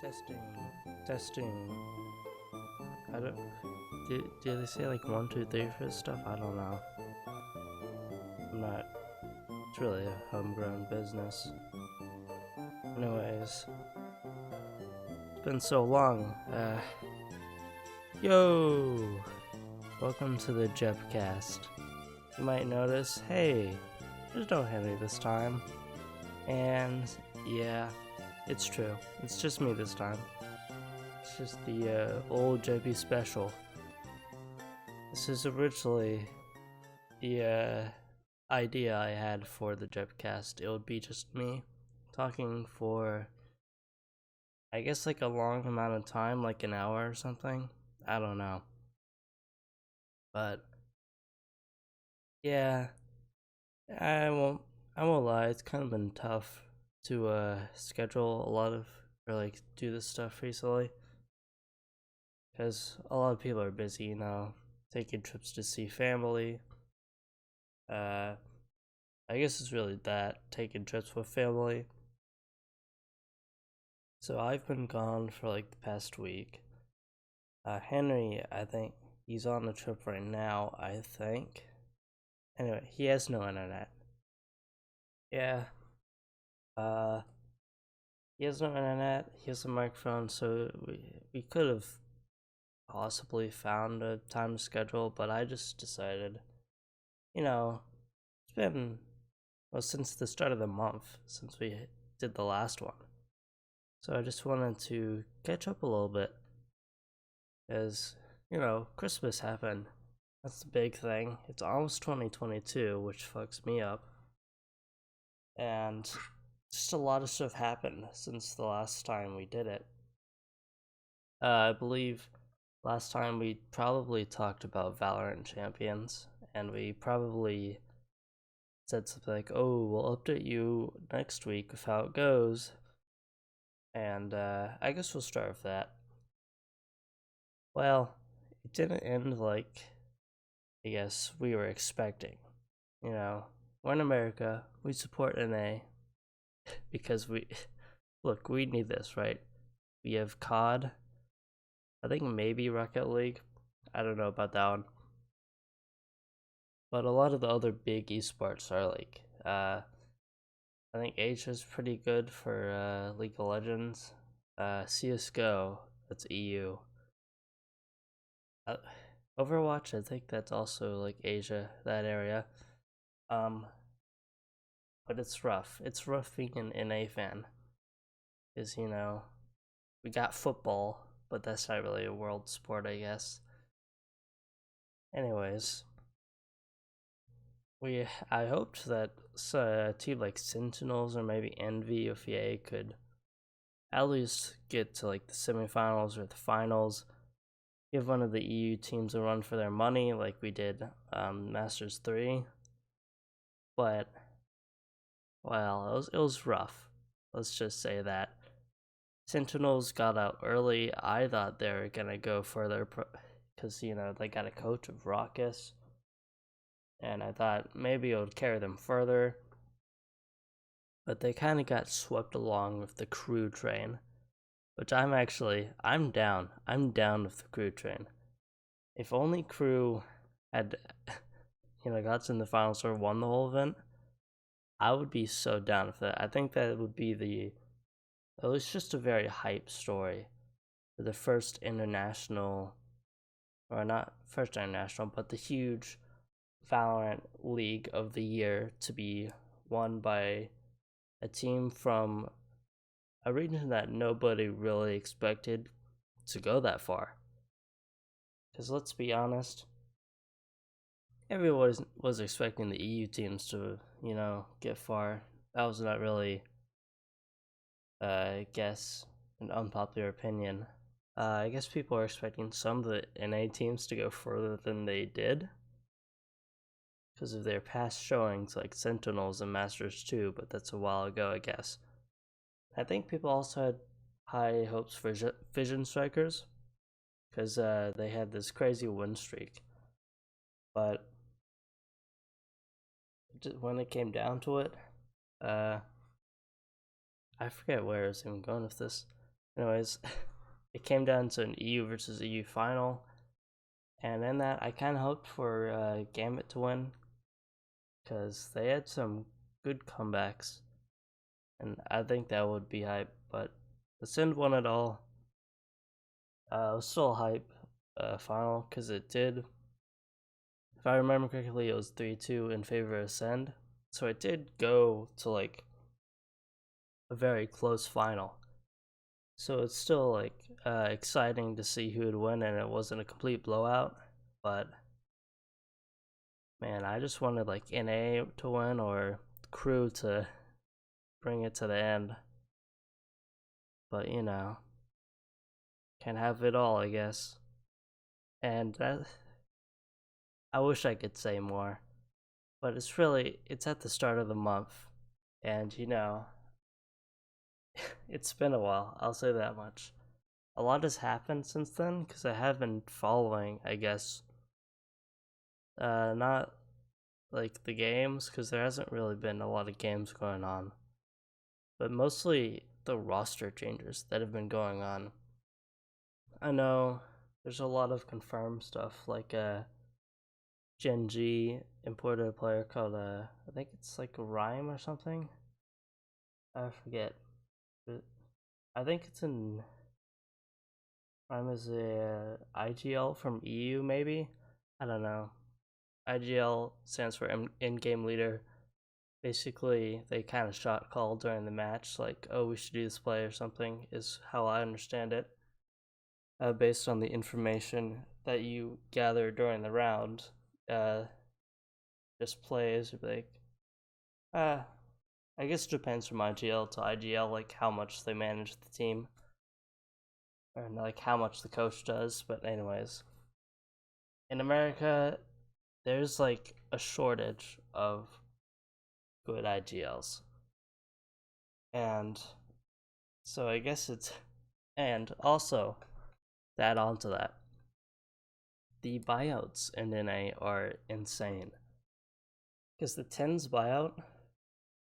Testing. Testing. I don't. Do they say like 1, 2, 3 for this stuff? I don't know. I'm not. It's really a homegrown business. Anyways, it's been so long. Yo! Welcome to the Jepcast. You might notice, hey, there's no Henry this time. And yeah, it's true. It's just me this time. It's just the old Jeppy special. This is originally the idea I had for the Jepcast. It would be just me talking for, I guess, like a long amount of time, like an hour or something. I don't know. But yeah, I won't lie, it's kind of been tough to schedule a lot of, or like do this stuff recently, because a lot of people are busy, you know, taking trips to see family. I guess it's really that, taking trips with family. So I've been gone for like the past week. Henry, I think he's on a trip right now, I think. Anyway, he has no internet. Yeah. He has no internet, he has a microphone, so we could have possibly found a time to schedule, but I just decided, you know, it's been, well, since the start of the month, since we did the last one. So I just wanted to catch up a little bit, as, you know, Christmas happened. That's the big thing. It's almost 2022, which fucks me up. And just a lot of stuff happened since the last time we did it. I believe last time we probably talked about Valorant champions, and we probably said something like, oh, we'll update you next week with how it goes. And I guess we'll start with that. Well, it didn't end like, I guess, we were expecting. You know, we're in America, we support NA, because look, we need this, right? We have COD, I think maybe Rocket League, I don't know about that one. But a lot of the other big esports are like, I think Asia's pretty good for League of Legends. CSGO, that's EU. Overwatch, I think that's also like Asia, that area. But it's rough. It's rough being an NA fan. Because, you know, we got football, but that's not really a world sport, I guess. Anyways, I hoped that a team like Sentinels or maybe Envy of EA could at least get to like the semifinals or the finals. Give one of the EU teams a run for their money, like we did Masters 3. But well, it was rough. Let's just say that. Sentinels got out early. I thought they were gonna go further because, you know, they got a coach of Raucus, and I thought maybe it would carry them further. But they kind of got swept along with the KRU train, which I'm down. I'm down with the KRU train. If only KRU had, you know, got in the finals or won the whole event, I would be so down with that. I think that would be it was just a very hype story for the first international, or not first international, but the huge Valorant League of the year to be won by a team from a region that nobody really expected to go that far. Because let's be honest, everyone was expecting the EU teams to, you know, get far. That was not really, I guess, an unpopular opinion. I guess people are expecting some of the NA teams to go further than they did because of their past showings, like Sentinels and Masters 2, but that's a while ago, I guess. I think people also had high hopes for Vision Strikers because they had this crazy win streak. But when it came down to it, I forget where I was even going with this. Anyways, it came down to an EU versus EU final, and in that I kind of hoped for Gambit to win because they had some good comebacks, and I think that would be hype. But the Sind won it all. It was still a hype final because it did. If I remember correctly, it was 3-2 in favor of Send, so it did go to like a very close final. So it's still like exciting to see who would win, and it wasn't a complete blowout. But man, I just wanted like NA to win or KRU to bring it to the end. But you know, can't have it all, I guess. And I wish I could say more, but it's at the start of the month, and you know, it's been a while. I'll say that much. A lot has happened since then because I have been following, I guess. Not like the games because there hasn't really been a lot of games going on, but mostly the roster changes that have been going on. I know there's a lot of confirmed stuff like Gen G imported a player called I think it's like Rhyme or something. I forget. But I think it's in Rhyme is a IGL from EU maybe. I don't know. IGL stands for in-game leader. Basically, they kind of shot call during the match, like, oh, we should do this play or something, is how I understand it. Based on the information that you gather during the round, just plays like, I guess it depends from IGL to IGL, like how much they manage the team, or like how much the coach does. But anyways, in America, there's like a shortage of good IGLs, and so I guess it's, and also to add on to that, the buyouts in NA are insane. Because the Tens buyout,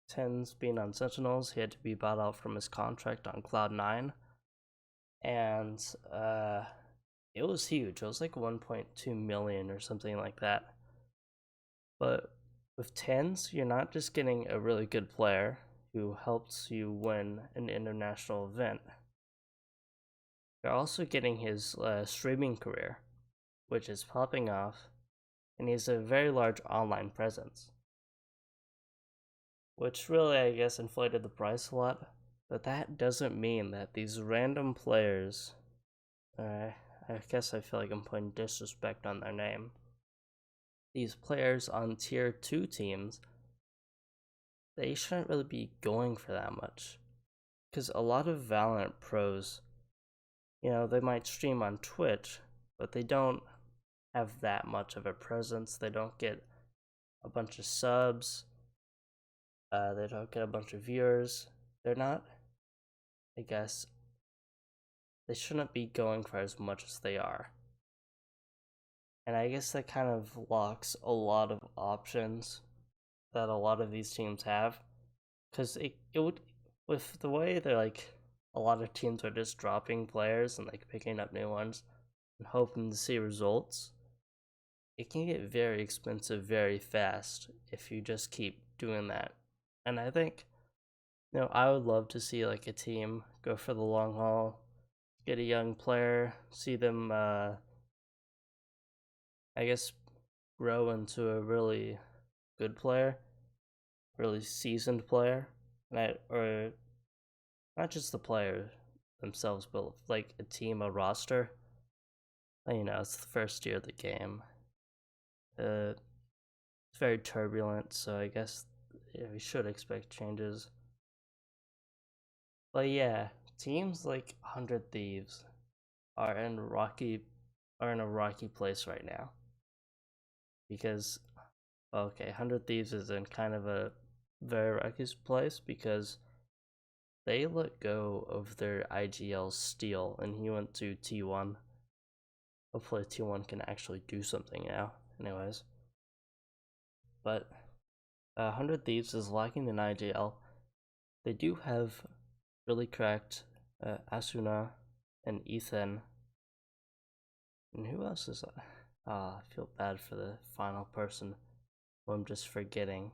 Tens being on Sentinels, he had to be bought out from his contract on Cloud9, and it was huge. It was like 1.2 million or something like that. But with Tens, you're not just getting a really good player who helps you win an international event. You're also getting his streaming career, which is popping off, and he has a very large online presence, which really, I guess, inflated the price a lot. But that doesn't mean that these random players, I guess I feel like I'm putting disrespect on their name, these players on tier 2 teams, they shouldn't really be going for that much. Because a lot of Valorant pros, you know, they might stream on Twitch, but they don't have that much of a presence. They don't get a bunch of subs. They don't get a bunch of viewers. They're not, I guess, they shouldn't be going for as much as they are. And I guess that kind of locks a lot of options that a lot of these teams have. Because it would, with the way they're like, a lot of teams are just dropping players and like picking up new ones and hoping to see results, it can get very expensive very fast if you just keep doing that. And I think, you know, I would love to see like a team go for the long haul, get a young player, see them, I guess, grow into a really good player, really seasoned player, or not just the player themselves, but like a team, a roster. You know, it's the first year of the game. It's very turbulent, so I guess we should expect changes. But yeah, teams like 100 Thieves are in a rocky place right now. Because okay, 100 Thieves is in kind of a very rocky place because they let go of their IGL Steel and he went to T1. Hopefully T1 can actually do something now. Anyways. But 100 Thieves is lacking in IGL. They do have really cracked Asuna, and Ethan. And who else is that? I feel bad for the final person who I'm just forgetting.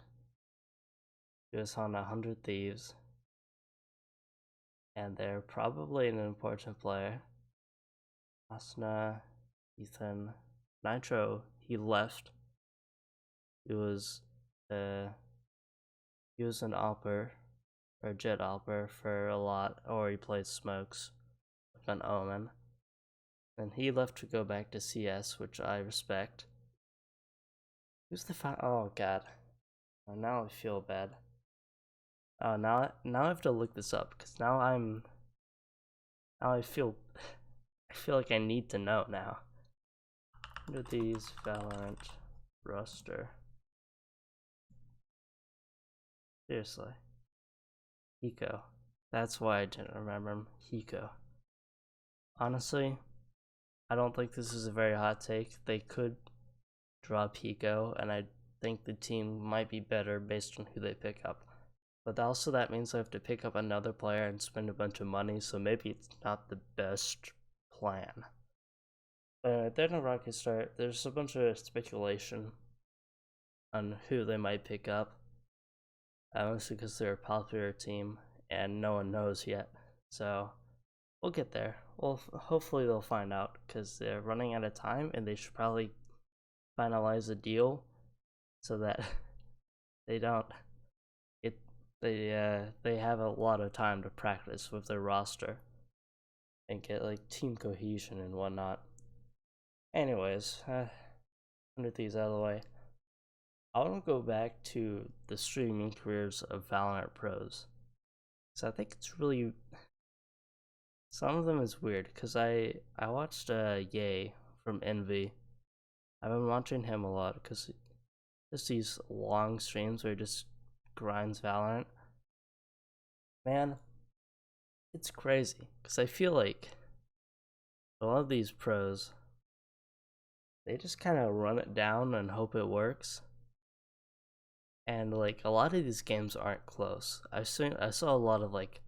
He was on 100 Thieves. And they're probably an important player. Asuna, Ethan, Nitro, he left. He was an Alper, or Jet Alper for a lot, or he played Smokes with an Omen. And he left to go back to CS, which I respect. Who's the oh god. Oh, now I feel bad. Oh, now I have to look this up, because now I feel like I need to know now. Under these Valorant roster. Seriously. Hiko. That's why I didn't remember him. Hiko. Honestly, I don't think this is a very hot take. They could drop Hiko, and I think the team might be better based on who they pick up. But also that means I have to pick up another player and spend a bunch of money, so maybe it's not the best plan. Then a Rocket Start, there's a bunch of speculation on who they might pick up. Mostly because they're a popular team and no one knows yet. So we'll get there. Well, hopefully they'll find out, because they're running out of time and they should probably finalize a deal so that they don't they have a lot of time to practice with their roster and get like team cohesion and whatnot. Anyways, 100 these out of the way. I want to go back to the streaming careers of Valorant pros. So I think it's really, some of them is weird, because I watched Ye from Envy. I've been watching him a lot because just these long streams where he just grinds Valorant. Man, it's crazy, because I feel like a lot of these pros, they just kind of run it down and hope it works. And like a lot of these games aren't close. I saw a lot of like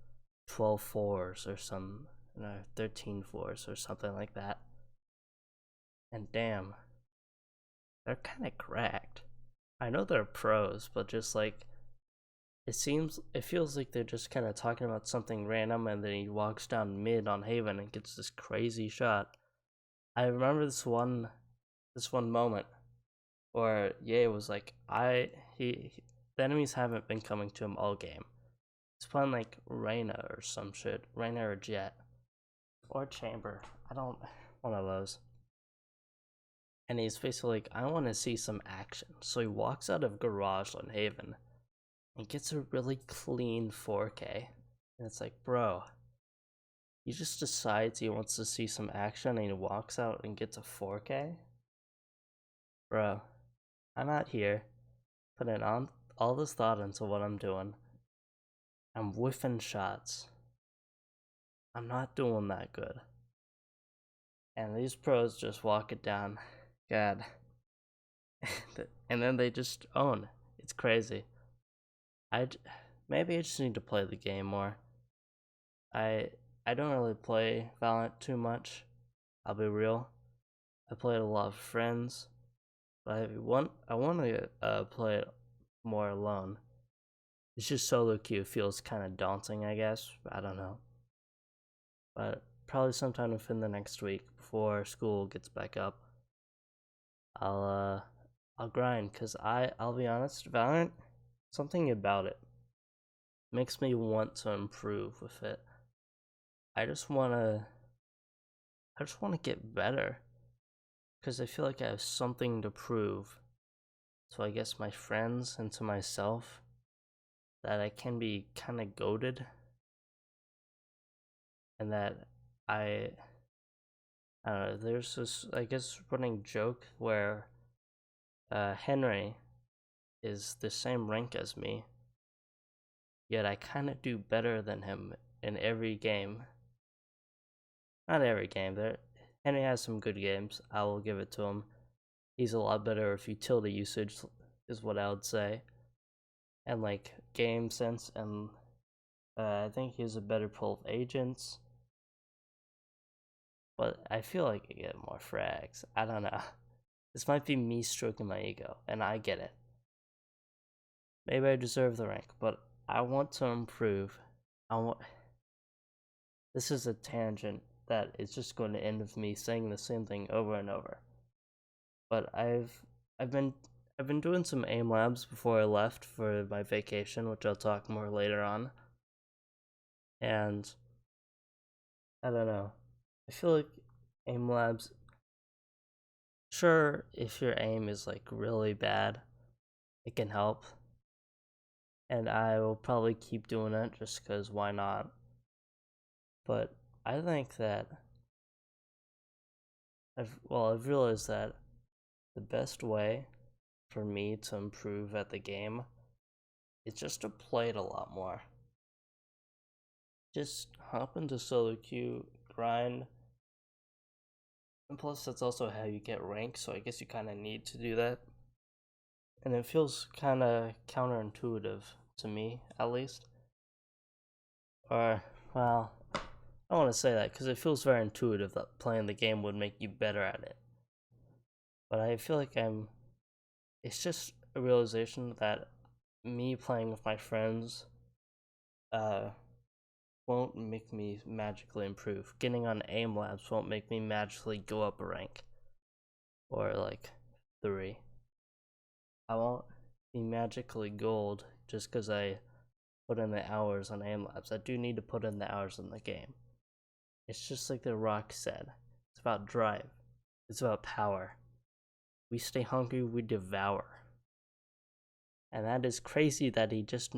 12-4s or some 13-4s or something like that. And damn, they're kind of cracked. I know they're pros, but just like it feels like they're just kind of talking about something random, and then he walks down mid on Haven and gets this crazy shot. I remember this one moment where Ye was like, the enemies haven't been coming to him all game. He's playing like Reyna or some shit, Reyna or Jet, or Chamber. One of those. And he's basically like, I want to see some action. So he walks out of Garage on Haven and gets a really clean 4K. And it's like, bro, he just decides he wants to see some action and he walks out and gets a 4K? Bro, I'm out here putting on all this thought into what I'm doing. I'm whiffing shots. I'm not doing that good. And these pros just walk it down. God. And then they just own. It's crazy. Maybe I just need to play the game more. I don't really play Valorant too much. I'll be real. I play it a lot with friends. But I want to play it more alone. It's just solo queue feels kind of daunting, I guess. I don't know. But probably sometime within the next week, before school gets back up, I'll grind, because I'll be honest, Valorant, something about it makes me want to improve with it. I just wanna get better, because I feel like I have something to prove. So I guess my friends and to myself that I can be kind of goated, and that I don't know, there's this, I guess, running joke where Henry is the same rank as me, yet I kind of do better than him in every game. Not every game. Henry has some good games. I will give it to him. He's a lot better with utility usage, is what I would say, and like game sense, and I think he has a better pull of agents. but I feel like I get more frags. I don't know. This might be me stroking my ego, and I get it. Maybe I deserve the rank, but I want to improve. This is a tangent that is just going to end with me saying the same thing over and over. But I've been doing some aim labs before I left for my vacation, which I'll talk more later on. And I don't know. I feel like aim labs, sure, if your aim is like really bad, it can help. And I will probably keep doing it just because why not? But I think that I've realized that the best way for me to improve at the game is just to play it a lot more. Just hop into solo queue, grind, and plus that's also how you get rank, so I guess you kind of need to do that. And it feels kind of counterintuitive to me, at least. Or, well, I don't want to say that because it feels very intuitive that playing the game would make you better at it. But I feel like it's just a realization that me playing with my friends won't make me magically improve. Getting on aim labs won't make me magically go up a rank. Or like 3. I won't be magically gold just because I put in the hours on aim labs. I do need to put in the hours in the game. It's just like The Rock said. It's about drive. It's about power. We stay hungry, we devour. And that is crazy that he just...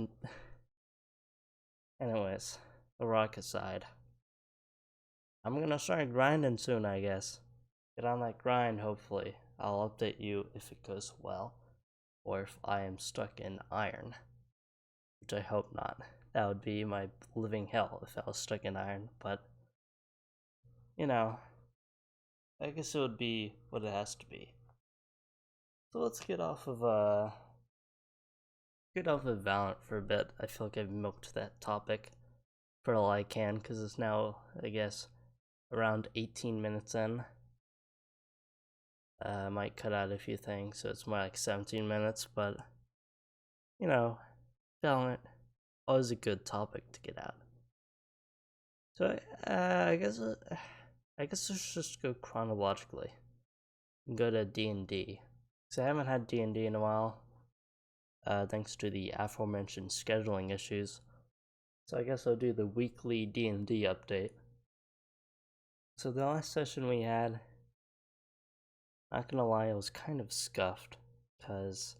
Anyways, The Rock aside. I'm gonna start grinding soon, I guess. Get on that grind, hopefully. I'll update you if it goes well. Or if I am stuck in iron. Which I hope not. That would be my living hell if I was stuck in iron, but... You know... I guess it would be what it has to be. So let's get off of Valorant for a bit. I feel like I've milked that topic for all I can, because it's now, I guess, around 18 minutes in. I might cut out a few things, so it's more like 17 minutes, but, you know, Valorant, always a good topic to get out. So, I guess let's just go chronologically and go to D&D. Because I haven't had D&D in a while, thanks to the aforementioned scheduling issues. So I guess I'll do the weekly D&D update. So the last session we had, not gonna lie, it was kind of scuffed, because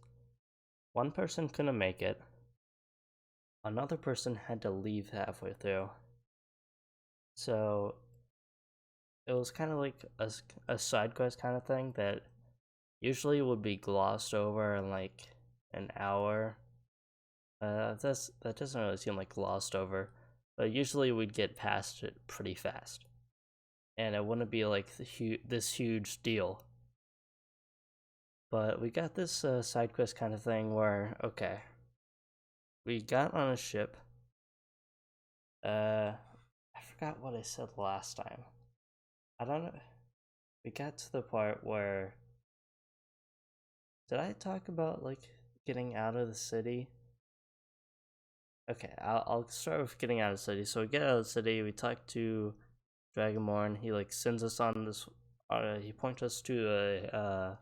one person couldn't make it, another person had to leave halfway through. So it was kind of like a side quest kind of thing that usually would be glossed over in like an hour. That doesn't really seem like glossed over, but usually we'd get past it pretty fast, and it wouldn't be like this huge deal. But we got this side quest kind of thing where, okay, we got on a ship. I forgot what I said last time. I don't know. We got to the part where, did I talk about like getting out of the city? Okay, I'll start with getting out of the city. So we get out of the city, we talk to Dragonborn. He like sends us on this. He points us to a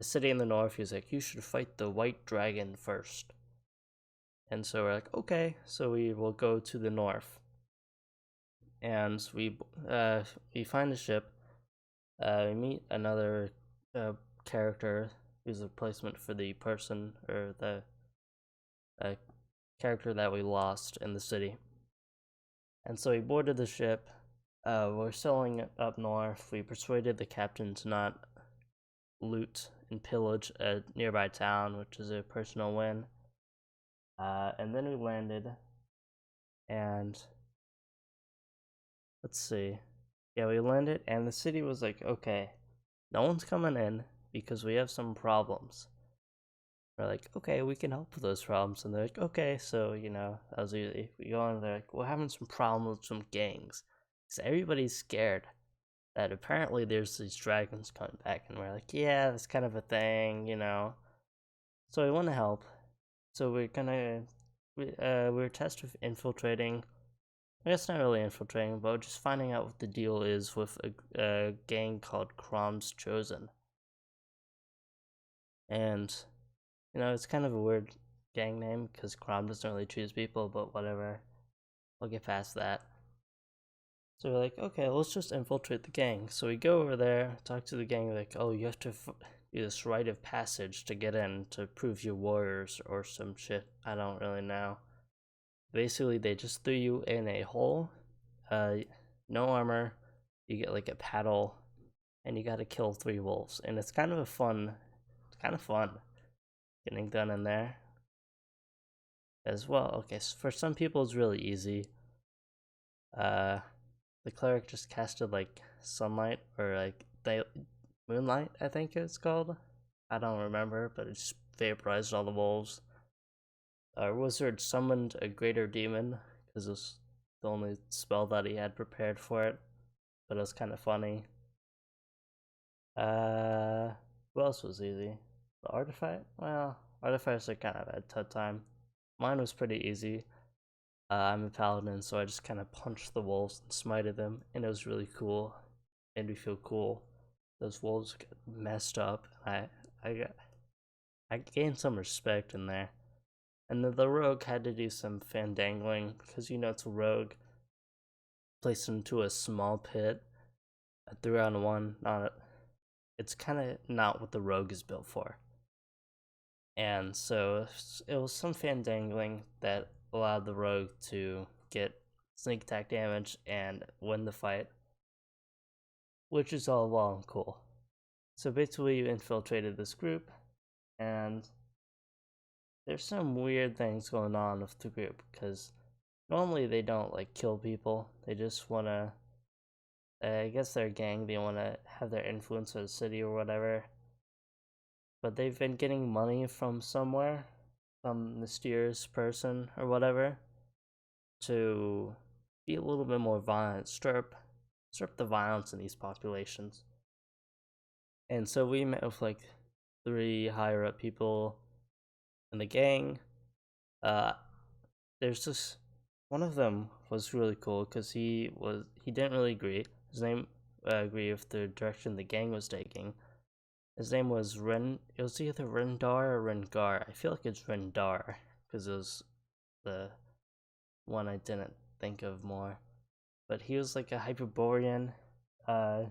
city in the north. He's like, you should fight the white dragon first. And so we're like, okay. So we will go to the north, and we find a ship. We meet another character who's a replacement for the person or the character that we lost in the city. And so we boarded the ship. We're sailing up north. We persuaded the captain to not loot and pillage a nearby town, which is a personal win. And then we landed, and let's see. Yeah, we landed, and the city was like, okay, no one's coming in because we have some problems. We're like, okay, we can help with those problems. And they're like, okay, so, you know, as we go on, they're like, we're having some problems with some gangs. Because everybody's scared. that apparently there's these dragons coming back, and we're like, yeah, that's kind of a thing, you know. So we want to help. So we're tasked with infiltrating. I guess not really infiltrating, but just finding out what the deal is with a gang called Crom's Chosen. And, you know, it's kind of a weird gang name because Crom doesn't really choose people, but whatever. We'll get past that. So we're like, okay, let's just infiltrate the gang. So we go over there, talk to the gang, like, oh, you have to do this rite of passage to get in to prove you're warriors or some shit. I don't really know. Basically, they just threw you in a hole, no armor, you get like a paddle, and you gotta kill 3 wolves. And it's kind of fun getting done in there as well. Okay, so for some people it's really easy. The cleric just casted like sunlight or like moonlight, I think it's called. I don't remember, but it just vaporized all the wolves. Our wizard summoned a greater demon because it was the only spell that he had prepared for it, but it was kind of funny. What else was easy? The artifact? Well, artifacts are kind of at a tough time. Mine was pretty easy. I'm a paladin, so I just kind of punched the wolves and smited them, and it was really cool. Made me feel cool. Those wolves got messed up. I gained some respect in there. And then the rogue had to do some fandangling, because you know it's a rogue. Placed into a small pit. A 3-on-1, it's kind of not what the rogue is built for. And so it was some fandangling that allowed the rogue to get sneak attack damage and win the fight, which is all well and cool. So basically you infiltrated this group, and there's some weird things going on with the group, because normally they don't like kill people, they just want to, I guess they're a gang, they want to have their influence in the city or whatever. But they've been getting money from somewhere, some mysterious person or whatever, to be a little bit more violent, stir up the violence in these populations. And so we met with like 3 higher up people in the gang. There's this one of them was really cool because he didn't really agree. His name agree with the direction the gang was taking. His name was Ren. It was either Rendar or Rengar. I feel like it's Rendar because it was the one I didn't think of more. But he was like a Hyperborean, a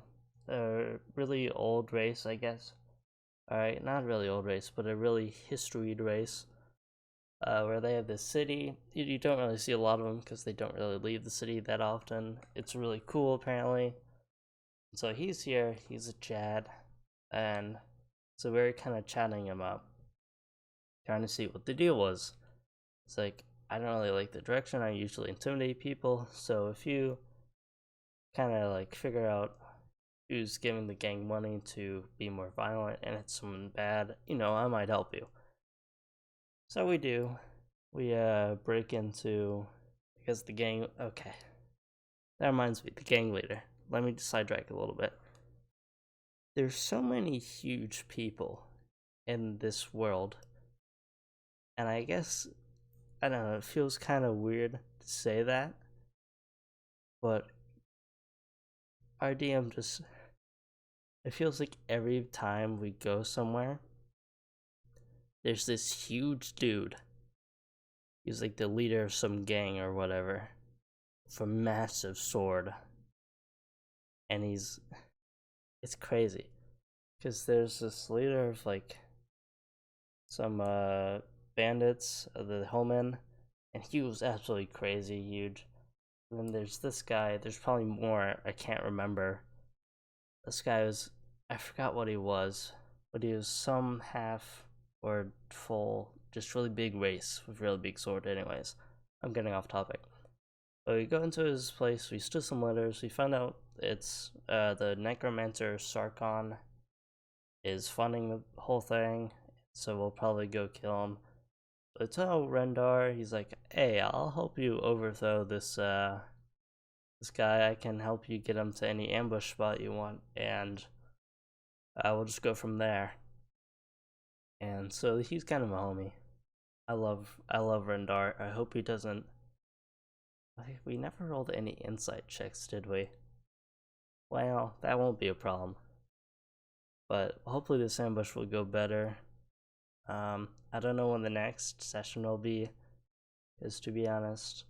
really old race, I guess. Alright, not really old race, but a really historied race. Where they have this city. You don't really see a lot of them because they don't really leave the city that often. It's really cool, apparently. So he's here. He's a Chad. And so we're kind of chatting him up, trying to see what the deal was. It's like, I don't really like the direction. I usually intimidate people. So if you kind of like figure out who's giving the gang money to be more violent and it's someone bad, you know, I might help you. So we do. We break into, because the gang, okay. That reminds me, the gang leader. Let me sidetrack a little bit. There's so many huge people in this world. And I guess, I don't know, it feels kind of weird to say that. But our DM just, it feels like every time we go somewhere, there's this huge dude. He's like the leader of some gang or whatever, with a massive sword. And it's crazy. Because there's this leader of like some bandits, the Homen, and he was absolutely crazy huge. And then there's this guy, there's probably more, I can't remember. This guy was, I forgot what he was, but he was some half or full, just really big race with really big sword. Anyways, I'm getting off topic. But we go into his place, we steal some letters, we find out it's the necromancer Sarkon is funding the whole thing, so we'll probably go kill him. But tell Rendar, he's like, hey, I'll help you overthrow this this guy, I can help you get him to any ambush spot you want, and we'll just go from there. And so he's kind of a homie. I love Rendar. I hope he doesn't. We never rolled any insight checks, did we? Well, that won't be a problem. But hopefully this ambush will go better. I don't know when the next session will be, because to be honest,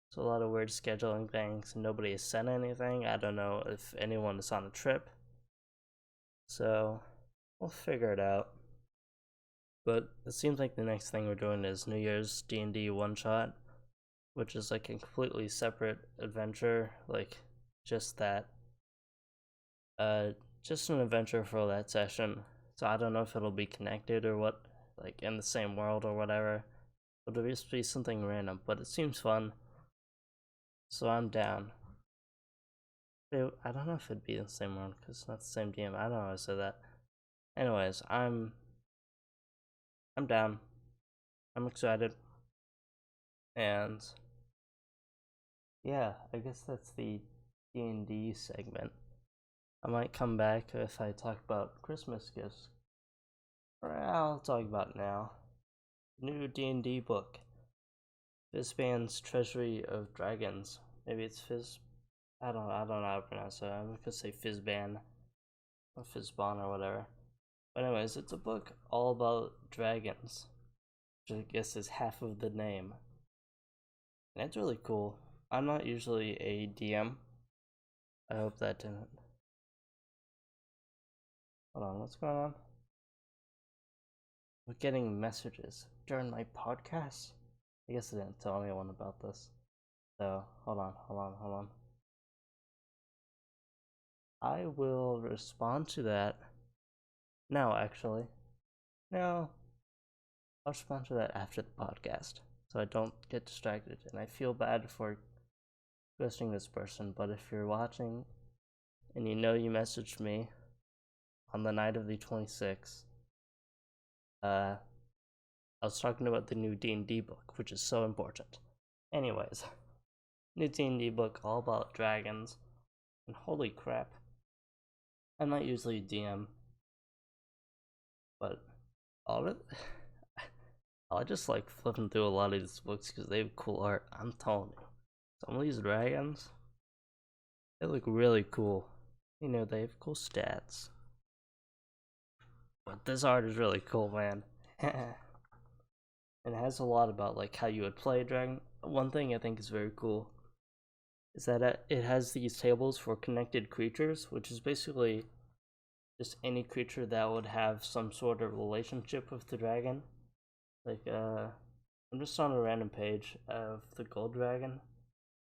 it's a lot of weird scheduling things and nobody has sent anything. I don't know if anyone is on a trip. So we'll figure it out. But it seems like the next thing we're doing is New Year's D&D one-shot, which is like a completely separate adventure, like just that. Just an adventure for that session. So I don't know if it'll be connected or what, like in the same world or whatever. It'll just be something random, but it seems fun. So I'm down. I don't know if it'd be in the same world because it's not the same DM. I don't know how I said that. Anyways, I'm down. I'm excited. And yeah, I guess that's the D&D segment. I might come back if I talk about Christmas gifts. Or I'll talk about it now. New D&D book. Fizban's Treasury of Dragons. Maybe it's Fizz. I don't know how to pronounce it. I'm gonna say Fizban or Fizban or whatever. But anyways, it's a book all about dragons, which I guess is half of the name. And it's really cool. I'm not usually a DM. I hope that didn't. Hold on, what's going on? We're getting messages during my podcast. I guess I didn't tell anyone about this. So, hold on. I will respond to that. No, actually. No. I'll respond to that after the podcast, so I don't get distracted. And I feel bad for ghosting this person, but if you're watching and you know you messaged me on the night of the 26th, I was talking about the new D&D book, which is so important. Anyways, new D&D book all about dragons, and holy crap, I'm not usually DM, but I just like flipping through a lot of these books because they have cool art. I'm telling you, some of these dragons, they look really cool. You know, they have cool stats. But this art is really cool, man. And it has a lot about like how you would play a dragon. One thing I think is very cool is that it has these tables for connected creatures, which is basically just any creature that would have some sort of relationship with the dragon. Like, I'm just on a random page of the gold dragon.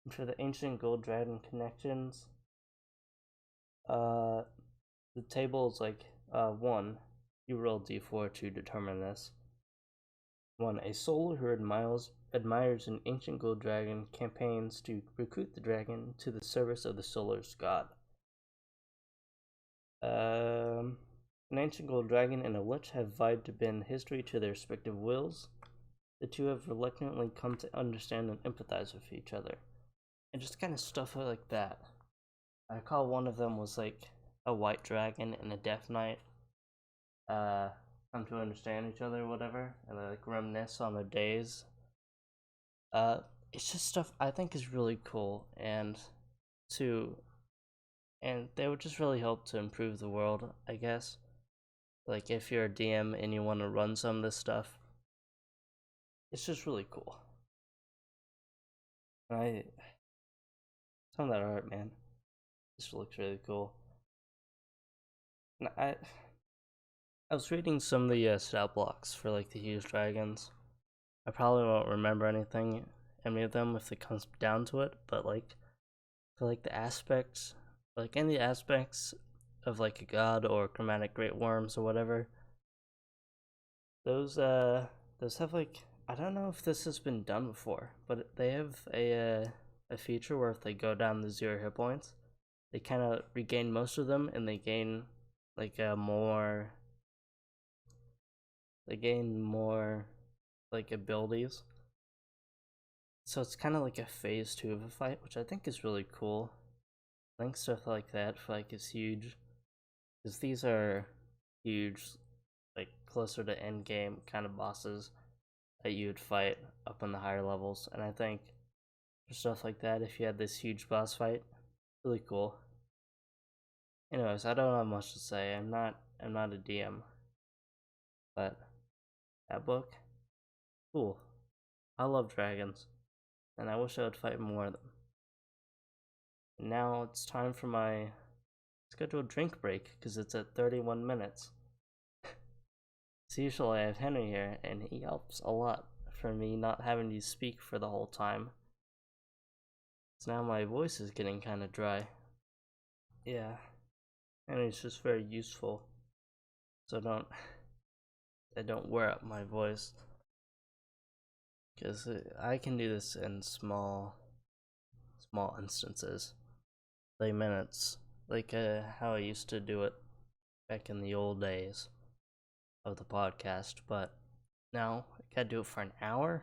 And for the ancient gold dragon connections, the table is like, 1, you roll d4 to determine this. 1. A soul who admires an ancient gold dragon campaigns to recruit the dragon to the service of the solar's god. An ancient gold dragon and a lich have vied to bend history to their respective wills. The two have reluctantly come to understand and empathize with each other. And just kind of stuff like that. I recall one of them was like a white dragon and a death knight come to understand each other or whatever, and they like reminisce on their days. It's just stuff I think is really cool, and they would just really help to improve the world, I guess. Like if you're a DM and you want to run some of this stuff, it's just really cool. Some of that art, man, just looks really cool. And I was reading some of the stat blocks for like the huge dragons. I probably won't remember any of them if it comes down to it, but like for like the aspects, like any aspects of like a god or chromatic great worms or whatever, those have like, I don't know if this has been done before, but they have a feature where if they go down to 0 hit points, they kind of regain most of them, and they gain like more like abilities. So it's kind of like a phase 2 of a fight, which I think is really cool. I think stuff like that is huge, because these are huge, like closer to end game kind of bosses that you would fight up in the higher levels. And I think for stuff like that, if you had this huge boss fight, really cool. Anyways, I don't have much to say. I'm not a DM, but that book, cool. I love dragons, and I wish I would fight more of them. And now it's time for my scheduled drink break, because it's at 31 minutes. So usually I have Henry here, and he helps a lot for me not having to speak for the whole time. So now my voice is getting kind of dry. Yeah, and it's just very useful, so I don't wear up my voice, because I can do this in small instances, like minutes, like how I used to do it back in the old days of the podcast. But now I gotta do it for an hour.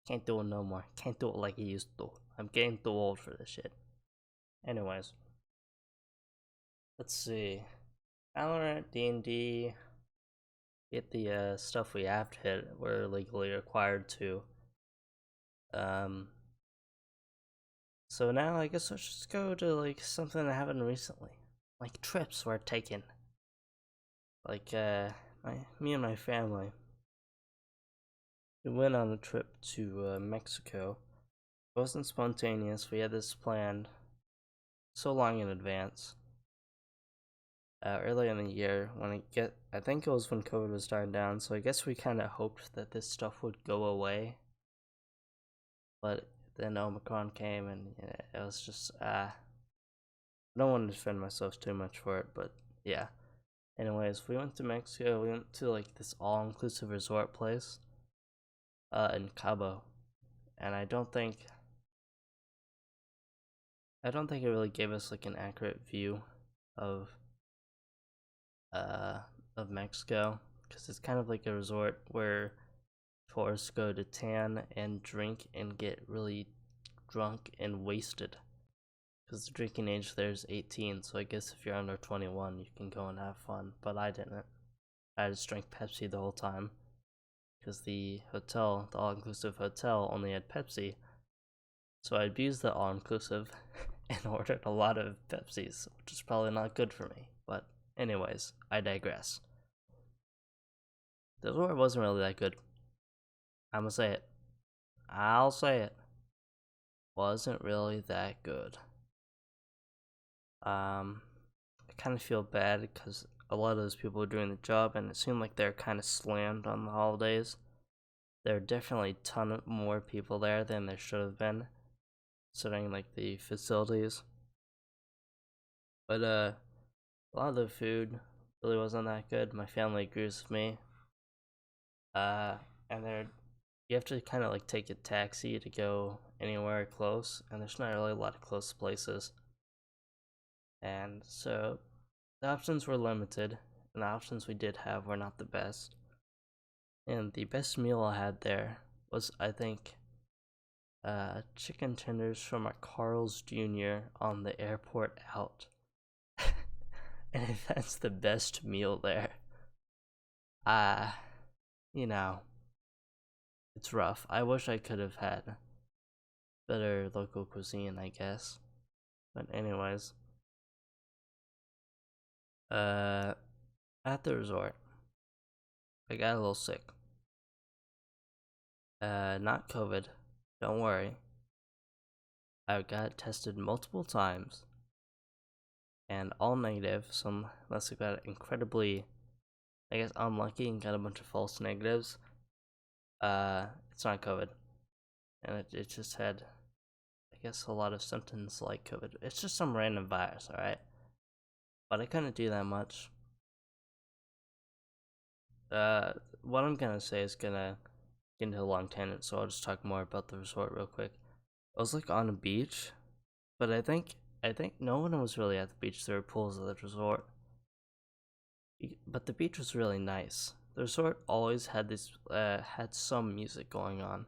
Can't do it no more. Can't do it like I used to. I'm getting too old for this shit. Anyways, let's see. Valorant, D&D, get the stuff we have to hit. We're legally required to. So now I guess let's just go to like something that happened recently, like trips we're taking. Like me and my family, we went on a trip to Mexico. It wasn't spontaneous. We had this planned so long in advance. Earlier in the year, I think it was when COVID was dying down, so I guess we kind of hoped that this stuff would go away. But then Omicron came, and it was just, I don't want to defend myself too much for it, but yeah. Anyways, we went to Mexico. We went to like this all-inclusive resort place in Cabo, and I don't think it really gave us like an accurate view of Mexico, because it's kind of like a resort where tourists go to tan and drink and get really drunk and wasted, because the drinking age there is 18, so I guess if you're under 21 you can go and have fun, but I didn't. I just drank Pepsi the whole time, because the all-inclusive hotel only had Pepsi, so I abused the all-inclusive and ordered a lot of Pepsis, which is probably not good for me, but anyways, I digress. The resort wasn't really that good. I'll say it. Wasn't really that good. I kind of feel bad because a lot of those people were doing the job, and it seemed like they're kind of slammed on the holidays. There are definitely a ton more people there than there should have been, considering like the facilities. But a lot of the food really wasn't that good. My family agrees with me. And you have to kind of like take a taxi to go anywhere close, and there's not really a lot of close places. And so the options were limited, and the options we did have were not the best. And the best meal I had there was, I think, chicken tenders from a Carl's Jr. on the airport out. And if that's the best meal there, you know, it's rough. I wish I could have had better local cuisine, I guess. But anyways, at the resort, I got a little sick. Not COVID, don't worry. I got tested multiple times, and all negative, so unless I got incredibly, I guess, unlucky and got a bunch of false negatives, it's not COVID. And it just had, I guess, a lot of symptoms like COVID. It's just some random virus, alright? But I couldn't do that much. What I'm gonna say is gonna get into a long tangent, so I'll just talk more about the resort real quick. I was like on a beach, but I think no one was really at the beach. There were pools at the resort, but the beach was really nice. The resort always had had some music going on.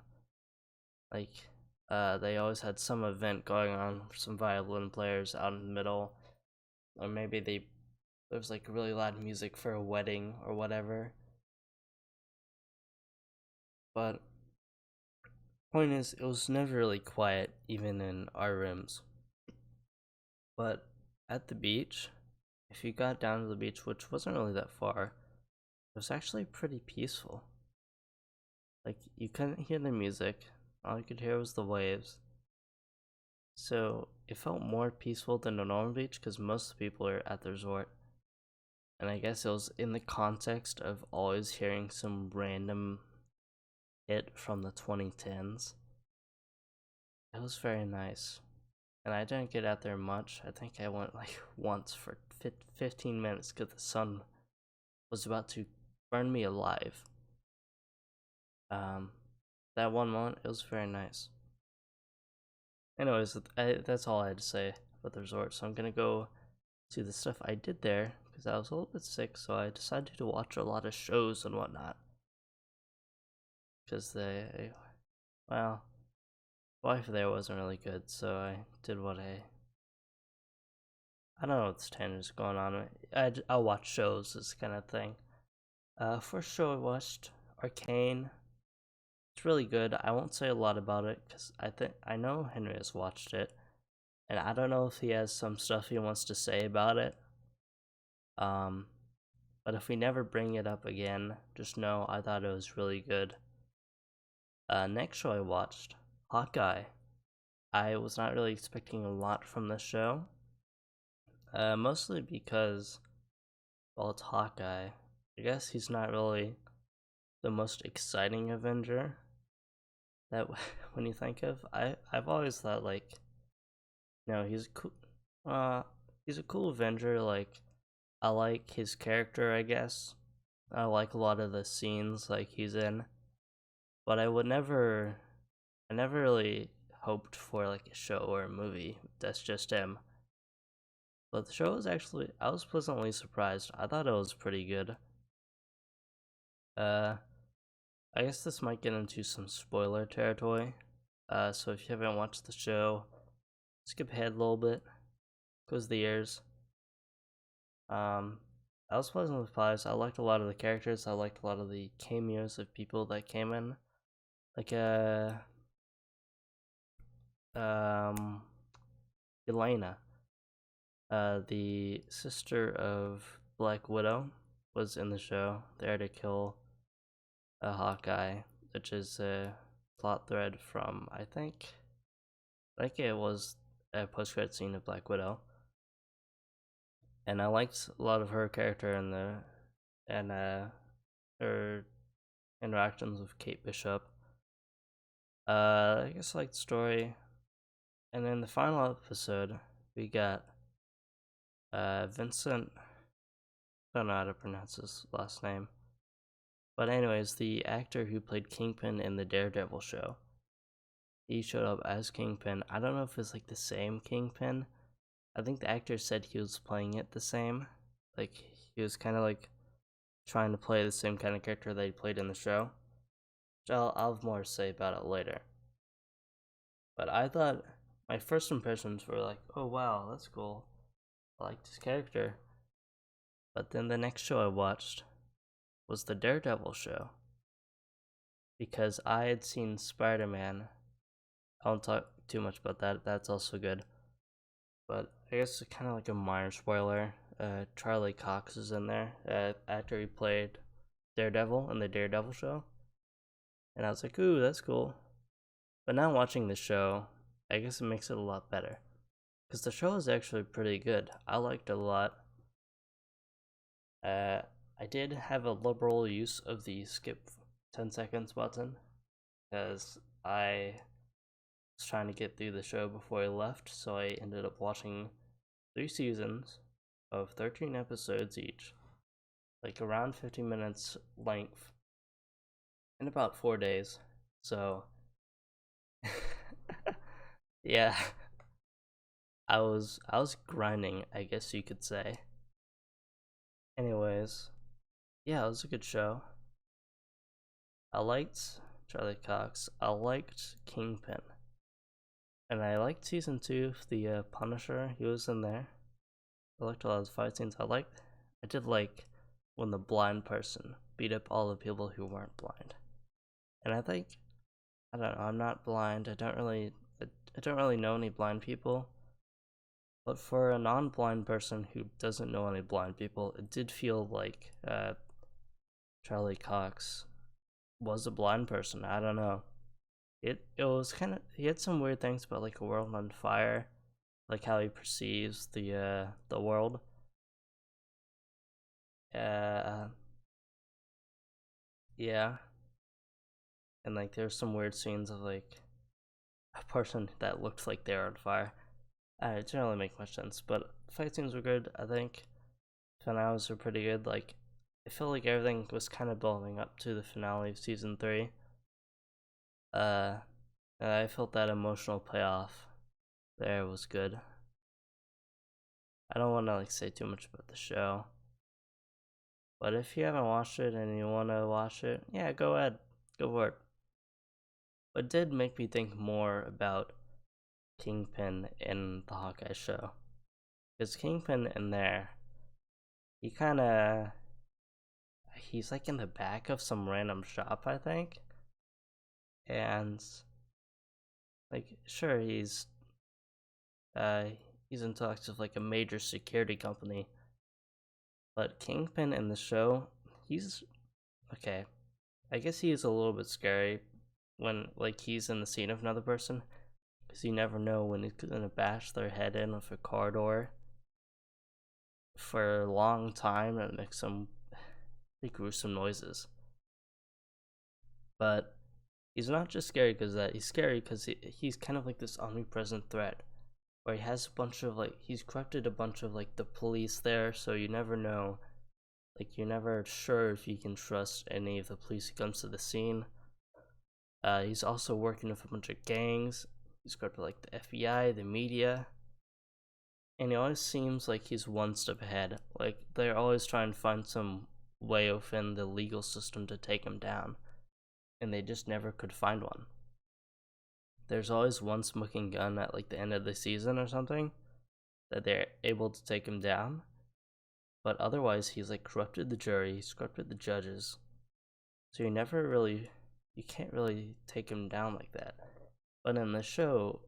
Like, They always had some event going on, some violin players out in the middle, or maybe there was like really loud music for a wedding or whatever. But point is, it was never really quiet, even in our rooms. But at the beach, if you got down to the beach, which wasn't really that far, it was actually pretty peaceful. Like, you couldn't hear the music, all you could hear was the waves. So it felt more peaceful than a normal beach because most of the people are at the resort. And I guess it was in the context of always hearing some random hit from the 2010s. It was very nice. And I didn't get out there much. I think I went like once for 15 minutes because the sun was about to burn me alive. That one moment, it was very nice. Anyways, that's all I had to say about the resort. So I'm gonna go to the stuff I did there because I was a little bit sick. So I decided to watch a lot of shows and whatnot. Because life there wasn't really good. So I did what I don't know what standards going on. I'll watch shows, this kind of thing. First show I watched, Arcane. It's really good. I won't say a lot about it because I know Henry has watched it, and I don't know if he has some stuff he wants to say about it. But if we never bring it up again, just know I thought it was really good. Next show I watched, Hawkeye. I was not really expecting a lot from this show. Mostly because, well, it's Hawkeye. I guess he's not really the most exciting Avenger that when you think of. I've always thought like, he's cool. He's a cool Avenger. Like, I like his character. I guess I like a lot of the scenes like he's in, but I never really hoped for like a show or a movie that's just him. But the show was actually, I was pleasantly surprised. I thought it was pretty good. I guess this might get into some spoiler territory. So if you haven't watched the show, skip ahead a little bit, close the ears. I was pleasantly surprised. I liked a lot of the characters. I liked a lot of the cameos of people that came in, like Elena, the sister of Black Widow, was in the show there to kill a Hawkeye, which is a plot thread from I think it was a post-credit scene of Black Widow, and I liked a lot of her character and her interactions with Kate Bishop. I guess I liked the story, and in the final episode we got Vincent. I don't know how to pronounce his last name. But anyways, the actor who played Kingpin in the Daredevil show, he showed up as Kingpin. I don't know if it's like the same Kingpin. I think the actor said he was playing it the same. Like, he was kind of like trying to play the same kind of character that he played in the show. Which I'll have more to say about it later. But I thought my first impressions were like, oh wow, that's cool. I like this character. But then the next show I watched was the Daredevil show, because I had seen Spider-Man. I won't talk too much about that. That's also good. But I guess it's kind of like a minor spoiler. Charlie Cox is in there, actor who played Daredevil in the Daredevil show. And I was like, ooh, that's cool. But now watching the show, I guess it makes it a lot better. Because the show is actually pretty good. I liked it a lot. I did have a liberal use of the skip 10 seconds button, because I was trying to get through the show before I left, so I ended up watching 3 seasons of 13 episodes each, like around 15 minutes length, in about 4 days. So, yeah, I was grinding, I guess you could say. Anyways, yeah, it was a good show. I liked Charlie Cox. I liked Kingpin. And I liked season 2 of the Punisher. He was in there. I liked a lot of the fight scenes. I did like when the blind person beat up all the people who weren't blind. And I don't know, I'm not blind. I don't really know any blind people. But for a non-blind person who doesn't know any blind people, it did feel like Charlie Cox was a blind person. I don't know. It was kind of, he had some weird things about like a world on fire, like how he perceives the world. Yeah. And like there's some weird scenes of like a person that looked like they were on fire. It didn't really make much sense, but fight scenes were good. I think finales were pretty good. Like I feel like everything was kind of building up to the finale of season 3. And I felt that emotional payoff there was good. I don't want to like say too much about the show, but if you haven't watched it and you want to watch it, yeah, go ahead, go for it. But it did make me think more about Kingpin in the Hawkeye show, because Kingpin in there, he's like in the back of some random shop, I think, and like sure he's in talks with like a major security company, but Kingpin in the show, he's okay. I guess he is a little bit scary when like he's in the scene of another person, because you never know when he's gonna bash their head in with a car door for a long time and make some pretty gruesome noises. But he's not just scary because that, he's scary because he's kind of like this omnipresent threat, where he has a bunch of like, he's corrupted a bunch of like the police there, so you never know, like you're never sure if you can trust any of the police who comes to the scene. He's also working with a bunch of gangs. He's corrupted like the FBI, the media, and he always seems like he's one step ahead. Like they're always trying to find some way within the legal system to take him down, and they just never could find one. There's always one smoking gun at like the end of the season or something that they're able to take him down, but otherwise he's like corrupted the jury, he's corrupted the judges, so you can't really take him down like that. But in the show,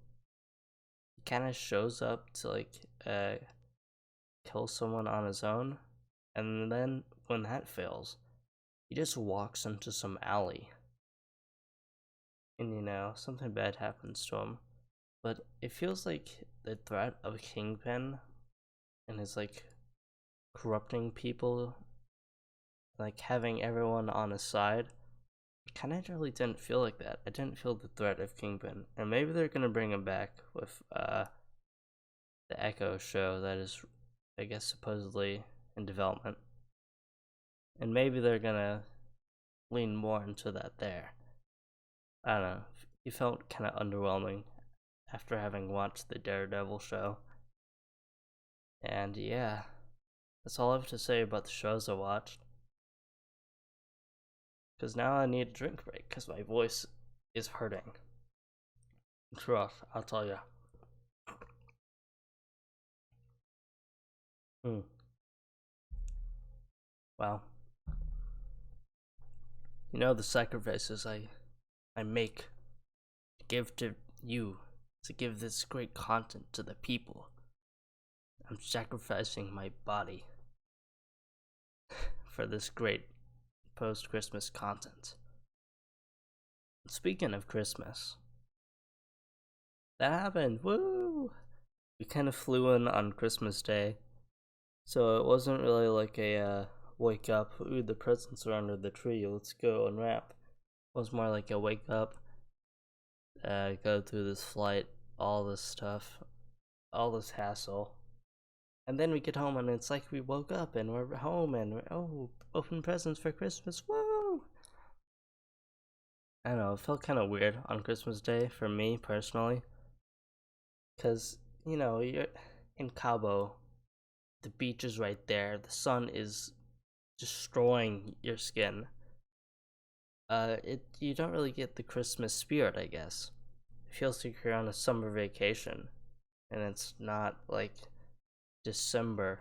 he kind of shows up to like kill someone on his own, and then when that fails, he just walks into some alley, and something bad happens to him. But it feels like the threat of Kingpin and his like corrupting people, like having everyone on his side, kind of really didn't feel like that. I didn't feel the threat of Kingpin, and maybe they're gonna bring him back with the Echo show that is, I guess, supposedly in development, and maybe they're gonna lean more into that there. I don't know. He felt kind of underwhelming after having watched the Daredevil show, and yeah, that's all I have to say about the shows I watched. Because now I need a drink break because my voice is hurting. It's rough, I'll tell ya. Well, the sacrifices I make to give to you, to give this great content to the people. I'm sacrificing my body for this great post-Christmas content. Speaking of Christmas, that happened. Woo! We kind of flew in on Christmas Day, so it wasn't really like a wake up, ooh, the presents are under the tree, let's go unwrap. It was more like a wake up, go through this flight, all this stuff, all this hassle, and then we get home and it's like we woke up and we're home and open presents for Christmas, woo! I don't know, it felt kind of weird on Christmas Day for me personally, because you're in Cabo, the beach is right there, the sun is destroying your skin. You don't really get the Christmas spirit, I guess, it feels like you're on a summer vacation, and it's not like December,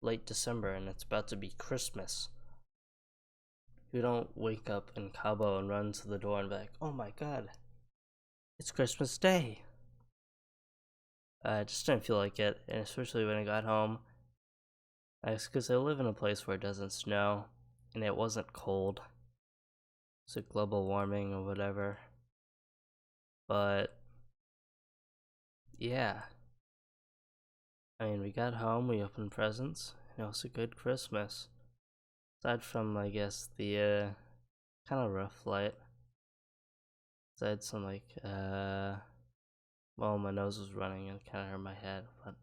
late December, and it's about to be Christmas. You don't wake up in Cabo and run to the door and be like, oh my god, it's Christmas Day. I just didn't feel like it, and especially when I got home. It's because I live in a place where it doesn't snow, and it wasn't cold. It's like global warming or whatever. But yeah, I mean, we got home, we opened presents, and it was a good Christmas. Aside from, I guess, the kind of rough light. I had some well, my nose was running and kind of hurt my head, but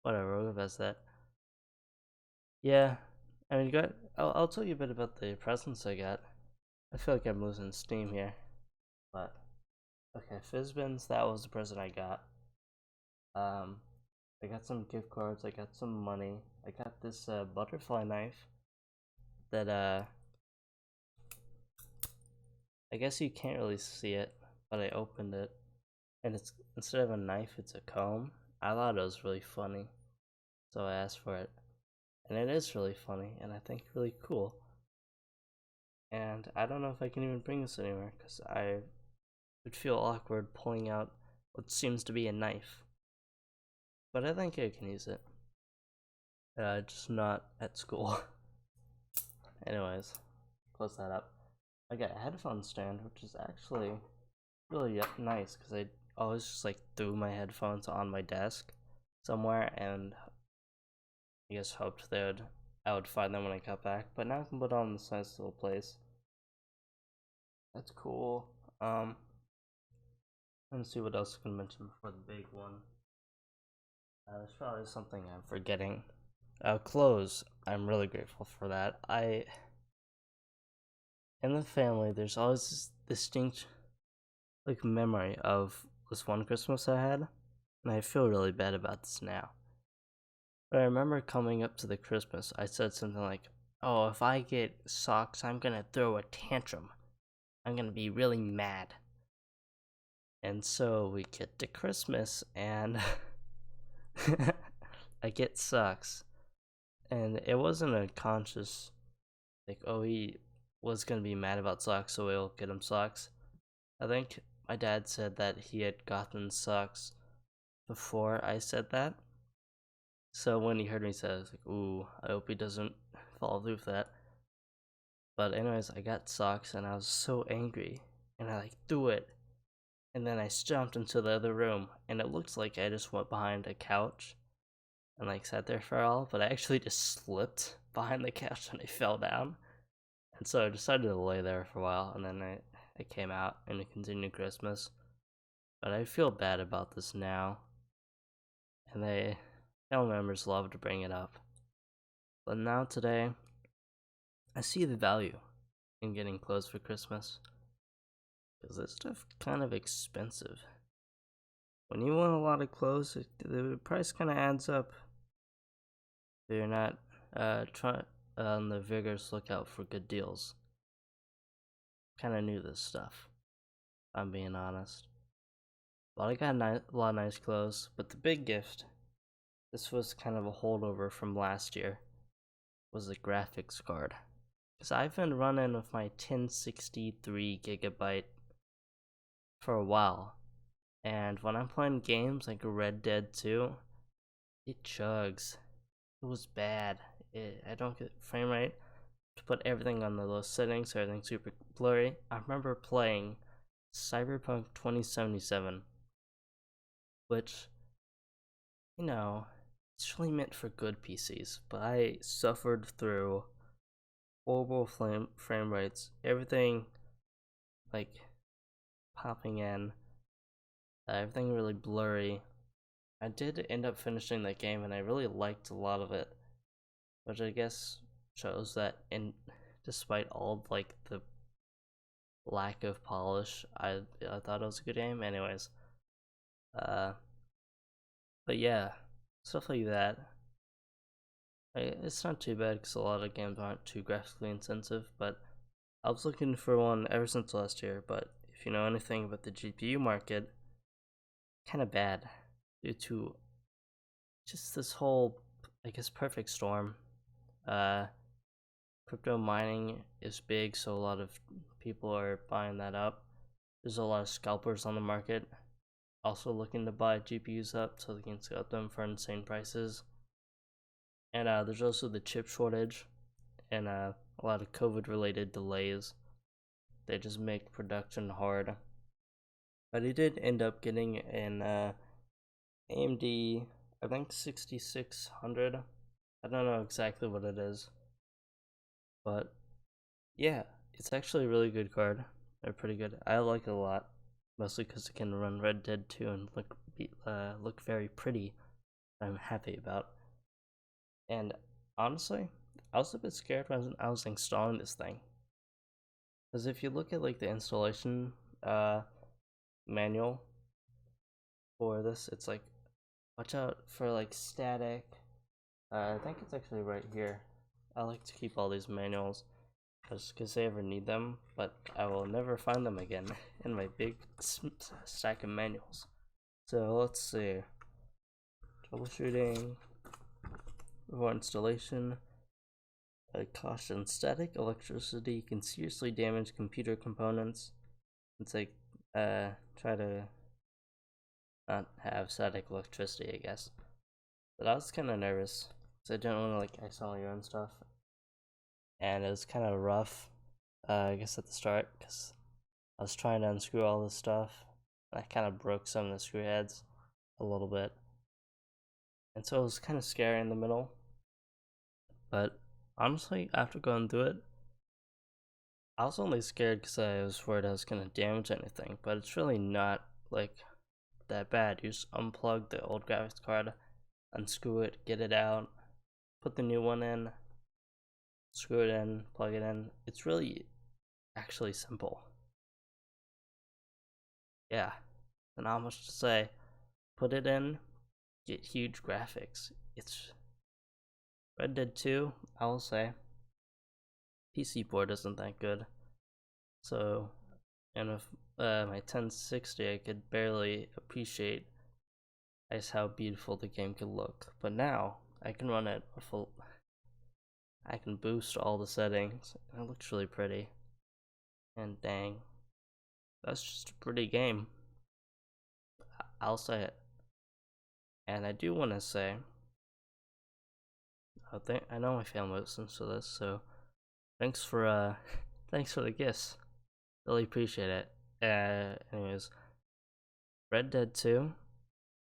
whatever, we'll go past that. Yeah, I mean, I'll tell you a bit about the presents I got. I feel like I'm losing steam here, but okay, Fizzbins, that was the present I got. I got some gift cards, I got some money, I got this butterfly knife that I guess you can't really see it, but I opened it, and it's, instead of a knife, it's a comb. I thought it was really funny, so I asked for it, and it is really funny, and I think really cool. And I don't know if I can even bring this anywhere, because I would feel awkward pulling out what seems to be a knife. But I think I can use it. Just not at school. Anyways, close that up. I got a headphone stand, which is actually really nice, because I always just like threw my headphones on my desk somewhere, and I guess hoped I would find them when I got back. But now I can put it on this nice little place. That's cool. Let's see what else I can mention before the big one. There's probably something I'm forgetting. Clothes. I'm really grateful for that. In the family, there's always this distinct, like, memory of this one Christmas I had, and I feel really bad about this now. But I remember coming up to the Christmas, I said something like, oh, if I get socks, I'm gonna throw a tantrum. I'm gonna be really mad. And so we get to Christmas, and I get socks. And it wasn't a conscious, like, oh, he was gonna be mad about socks, so we'll get him socks. I think my dad said that he had gotten socks before I said that. So when he heard me say it, I was like, ooh, I hope he doesn't follow through with that. But anyways, I got socks, and I was so angry, and I threw it. And then I jumped into the other room, and it looked like I just went behind a couch and sat there for a while, but I actually just slipped behind the couch and I fell down. And so I decided to lay there for a while, and then I came out and we continued Christmas. But I feel bad about this now, and family members love to bring it up. But now today, I see the value in getting clothes for Christmas, because this stuff kind of expensive. When you want a lot of clothes, the price kind of adds up. If you're not on the vigorous lookout for good deals. Kind of knew this stuff, if I'm being honest. But I got a lot of nice clothes, but the big gift, this was kind of a holdover from last year, was the graphics card. Because I've been running with my 1063 gigabyte for a while, and when I'm playing games like Red Dead 2, it chugs. It was bad. I don't get frame rate to put everything on the low settings, so everything's super blurry. I remember playing Cyberpunk 2077, which, it's really meant for good PCs, but I suffered through horrible frame rates, everything popping in, everything really blurry. I did end up finishing that game, and I really liked a lot of it, which I guess shows that despite all the lack of polish, I thought it was a good game. Anyways, but yeah, stuff like that. It's not too bad because a lot of games aren't too graphically intensive, but I was looking for one ever since last year. But if if you know anything about the GPU market, kind of bad due to just this whole, I guess, perfect storm. Crypto mining is big, so a lot of people are buying that up. There's a lot of scalpers on the market also looking to buy GPUs up so they can scalp them for insane prices. And there's also the chip shortage and a lot of COVID related delays. They just make production hard. But he did end up getting an AMD, I think 6600. I don't know exactly what it is. But yeah, it's actually a really good card. They're pretty good. I like it a lot, mostly because it can run Red Dead 2 and look very pretty. I'm happy about. And honestly, I was a bit scared when I was installing this thing, because if you look at like the installation manual for this, it's like, watch out for like static. I think it's actually right here. I like to keep all these manuals just because I ever need them, but I will never find them again in my big stack of manuals. So let's see. Troubleshooting, before installation. Caution: static electricity can seriously damage computer components. It's like, try to not have static electricity, I guess. But I was kind of nervous because I didn't want to like accidentally run stuff, and it was kind of rough, I guess at the start, because I was trying to unscrew all this stuff, and I kind of broke some of the screw heads a little bit, and so it was kind of scary in the middle. But honestly, after going through it, I was only scared because I was worried I was gonna damage anything, but it's really not like that bad. You just unplug the old graphics card, unscrew it, get it out, put the new one in, screw it in, plug it in. It's really actually simple. Yeah, not much to say. Put it in, get huge graphics. It's Red Dead 2, I will say. PC port isn't that good. So, and with my 1060, I could barely appreciate just how beautiful the game could look. But now, I can run it full. I can boost all the settings, and it looks really pretty. And dang, that's just a pretty game. I'll say it. And I do want to say, I know my family listens to this, so thanks for thanks for the gifts. Really appreciate it. Anyways, Red Dead 2,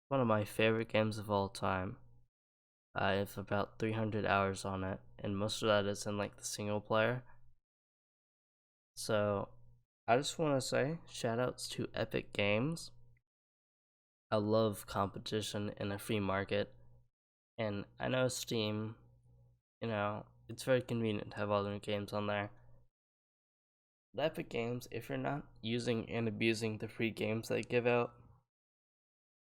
one of my favorite games of all time. I have about 300 hours on it, and most of that is in like the single player. So I just want to say shoutouts to Epic Games. I love competition in a free market, and I know Steam, it's very convenient to have all their games on there. The Epic Games, if you're not using and abusing the free games they give out,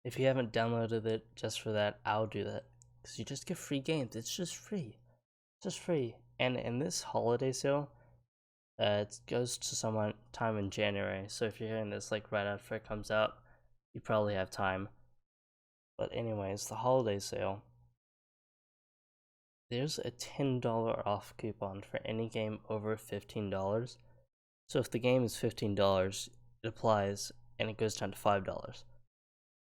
if you haven't downloaded it just for that, I'll do that. Because you just get free games. It's just free. Just free. And in this holiday sale, it goes to some time in January. So if you're hearing this like right after it comes out, you probably have time. But anyways, the holiday sale, there's a $10 off coupon for any game over $15. So if the game is $15, it applies and it goes down to $5.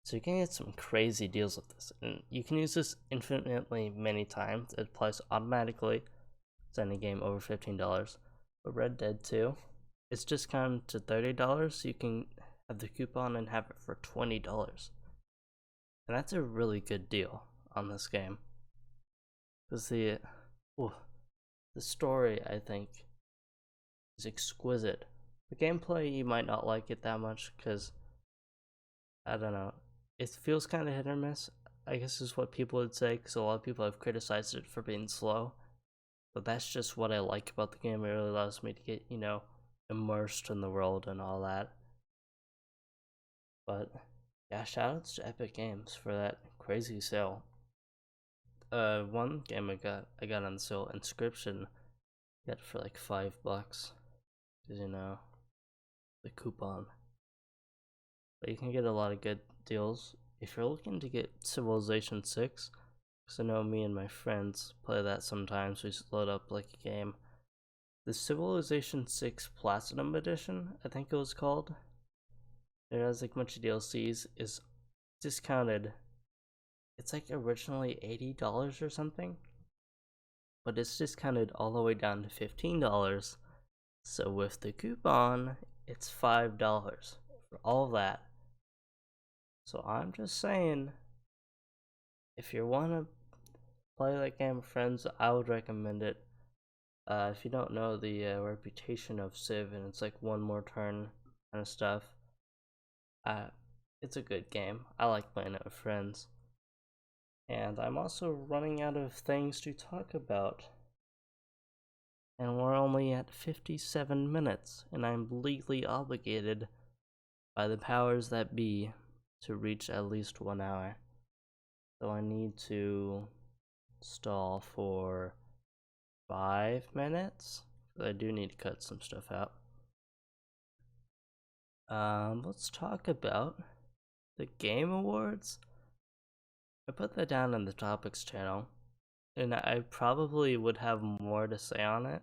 So you can get some crazy deals with this, and you can use this infinitely many times. It applies automatically to any game over $15. But Red Dead 2, it's discounted to $30, so you can have the coupon and have it for $20. And that's a really good deal on this game. Because the story, I think, is exquisite. The gameplay, you might not like it that much, because, I don't know, it feels kind of hit or miss, I guess is what people would say, because a lot of people have criticized it for being slow. But that's just what I like about the game. It really allows me to get, immersed in the world and all that. But yeah, shoutouts to Epic Games for that crazy sale. One game I got on sale, Inscription, got it for like $5. Cause the coupon. but you can get a lot of good deals. If you're looking to get Civilization 6, because I know me and my friends play that sometimes, we load up like a game. The Civilization 6 Platinum Edition, I think it was called, it has like a bunch of DLCs, is discounted. It's like originally $80 or something, but it's discounted all the way down to $15. So with the coupon, it's $5 for all of that. So I'm just saying, if you want to play that game with friends, I would recommend it. If you don't know the reputation of Civ, and it's like one more turn kind of stuff, it's a good game. I like playing it with friends. And I'm also running out of things to talk about. And we're only at 57 minutes, and I'm legally obligated by the powers that be to reach at least 1 hour. So I need to stall for 5 minutes. I do need to cut some stuff out. Let's talk about the Game Awards. I put that down in the topics channel, and I probably would have more to say on it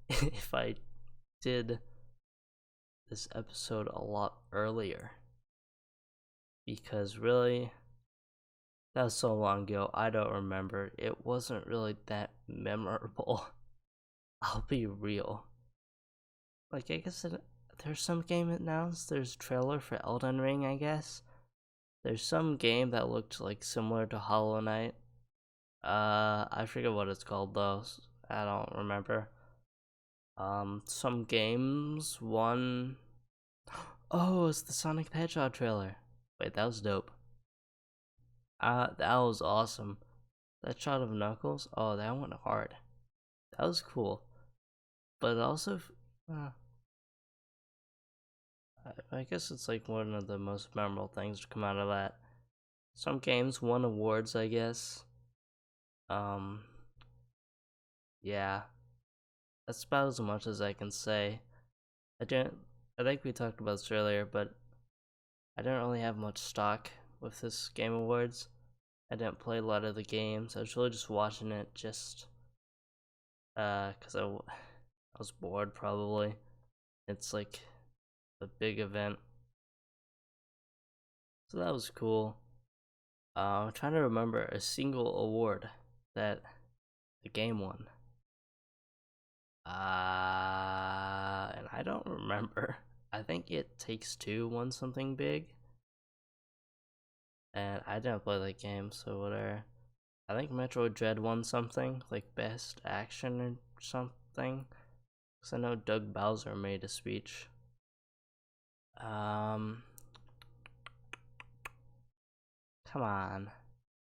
if I did this episode a lot earlier, because really, that was so long ago, I don't remember. It wasn't really that memorable. I'll be real. Like, I guess there's some game announced. There's a trailer for Elden Ring, I guess. There's some game that looked like similar to Hollow Knight. I forget what it's called though. I don't remember. Some games. One. Oh, it's the Sonic the Hedgehog trailer. Wait, that was dope. That was awesome. That shot of Knuckles. Oh, that went hard. That was cool. But also, I guess it's like one of the most memorable things to come out of that. Some games won awards, I guess. Yeah, that's about as much as I can say. I think we talked about this earlier, but I don't really have much stock with this Game Awards. I didn't play a lot of the games. I was really just watching it just because I was bored, probably. It's like a big event. So that was cool. I'm trying to remember a single award that the game won. And I don't remember. I think It Takes Two won something big. And I didn't play that game, so whatever. I think Metroid Dread won something, like Best Action or something. Because I know Doug Bowser made a speech. Come on.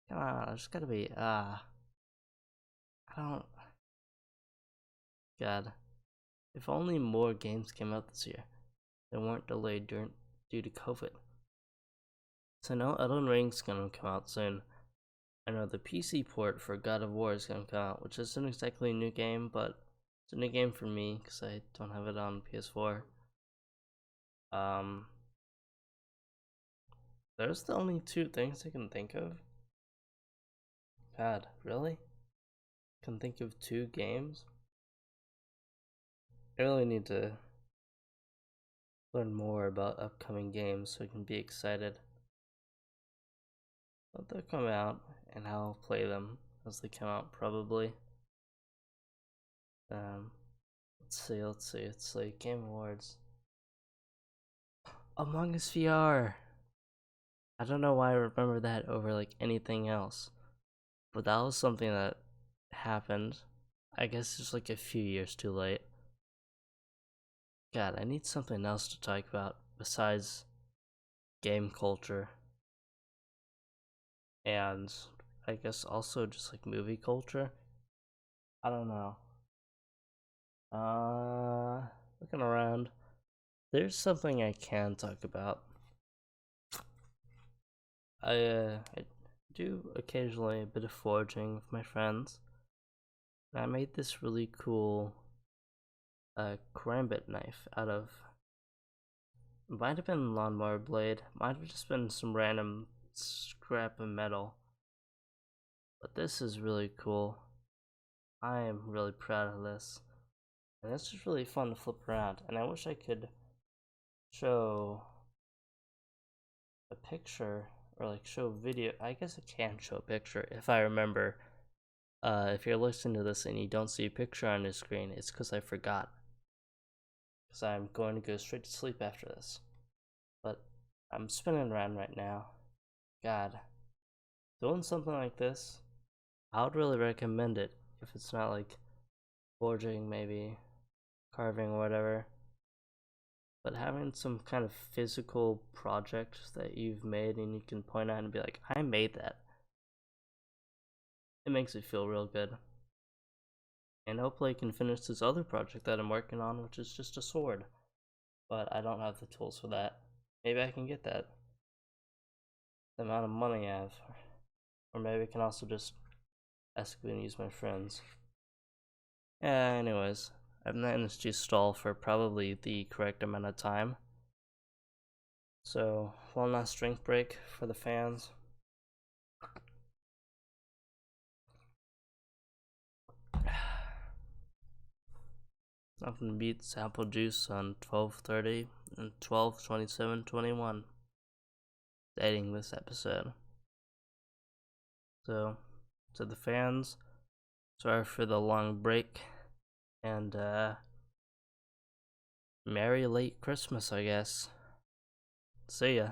There's gotta be, I don't. God. If only more games came out this year that weren't delayed due to COVID. So I know Elden Ring's gonna come out soon. I know the PC port for God of War is gonna come out, which isn't exactly a new game, but it's a new game for me because I don't have it on PS4. Those are the only two things I can think of. God, really? Can think of 2 games? I really need to learn more about upcoming games so I can be excited. But they'll come out, and I'll play them as they come out, probably. Let's see. It's like Game Awards. Among Us VR! I don't know why I remember that over like anything else. But that was something that happened. I guess it's like a few years too late. God, I need something else to talk about besides game culture. And I guess also just like movie culture. I don't know. Looking around, there's something I can talk about. I do occasionally a bit of foraging with my friends. And I made this really cool karambit knife out of Might have been lawnmower blade. Might have just been some random scrap of metal. But this is really cool. I am really proud of this. And it's just really fun to flip around. And I wish I could show a picture or like show video. I guess I can show a picture if I remember. If you're listening to this and you don't see a picture on your screen, it's because I forgot. Because I'm going to go straight to sleep after this. But I'm spinning around right now. God. Doing something like this, I would really recommend it if it's not like forging, maybe carving or whatever. But having some kind of physical project that you've made and you can point out and be like, I made that. It makes it feel real good. And hopefully I can finish this other project that I'm working on, which is just a sword. But I don't have the tools for that. Maybe I can get that. The amount of money I have. Or maybe I can also just ask and use my friends. Yeah, anyways. I've managed to stall for probably the correct amount of time. So, one last drink break for the fans. Nothing beats apple juice on 12:30 and 12:27:21. Dating this episode. So, to the fans, sorry for the long break. And, Merry late Christmas, I guess. See ya.